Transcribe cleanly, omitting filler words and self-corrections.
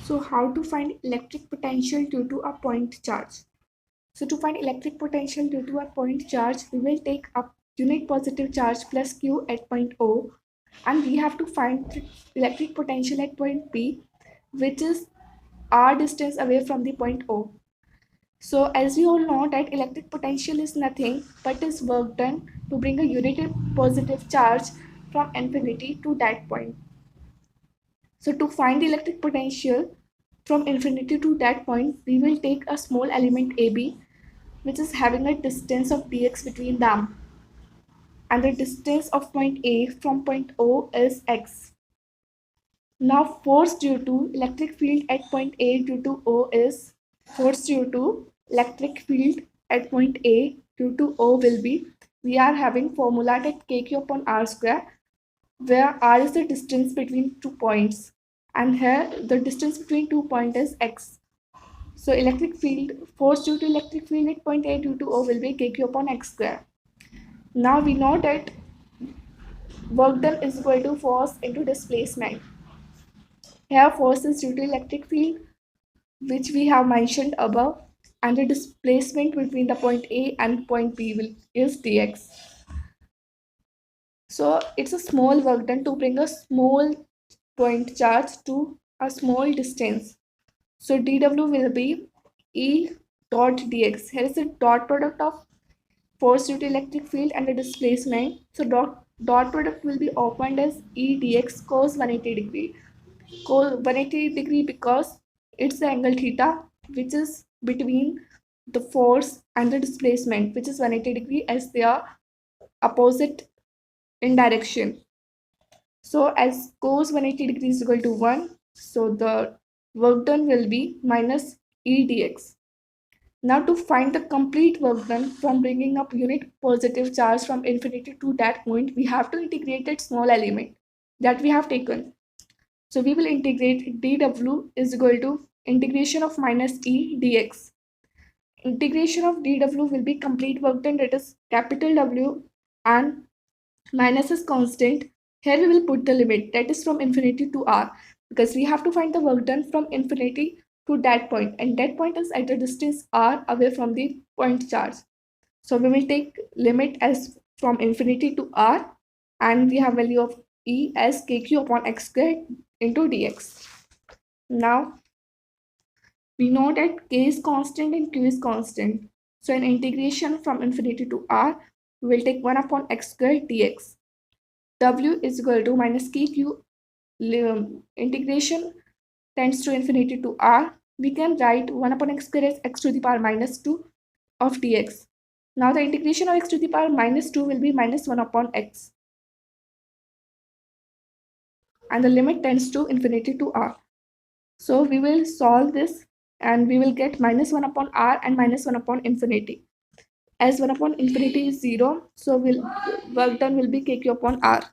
So how to find electric potential due to a point charge? So to find electric potential due to a point charge, we will take a unit positive charge plus Q at point O, and we have to find the electric potential at point P, which is R distance away from the point O. So as we all know that electric potential is nothing but is work done to bring a unit positive charge from infinity to that point. So to find the electric potential from infinity to that point, we will take a small element AB, which is having a distance of dx between them. And the distance of point A from point O is x. Now force due to electric field at point A due to O is force due to electric field at point A due to O will be, we are having formula that kq upon r square, where r is the distance between 2 points, and here the distance between 2 points is x. So electric field, force due to electric field at point A due to O will be kq upon x square. Now we know that work done is equal to force into displacement. Here force is due to electric field, which we have mentioned above, and the displacement between the point A and point B is dx. So it's a small work done to bring a small point charge to a small distance. So dw will be E dot dx. Here is the dot product of force due to electric field and the displacement. So dot product will be opened as E dx cos 180 degree. Cos 180 degree because it's the angle theta, which is between the force and the displacement, which is 180 degree, as they are opposite in direction. So as cos 180 degrees is equal to 1, so the work done will be minus E dx. Now to find the complete work done from bringing up unit positive charge from infinity to that point, we have to integrate that small element that we have taken. So we will integrate dw is equal to integration of minus E dx. Integration of dw will be complete work done, that is capital W, and minus is constant. Here we will put the limit, that is from infinity to r, because we have to find the work done from infinity to that point, and that point is at the distance r away from the point charge. So we will take limit as from infinity to r, and we have value of E as kq upon x squared into dx. Now we know that k is constant and q is constant. So in integration from infinity to r, we will take 1 upon x squared dx. W is equal to minus kq, integration tends to infinity to r. We can write 1 upon x squared as x to the power minus 2 of dx. Now the integration of x to the power minus 2 will be minus 1 upon x. And the limit tends to infinity to r. So we will solve this and we will get minus 1 upon r and minus 1 upon infinity. As 1 upon infinity is 0, so work done will be kq upon r.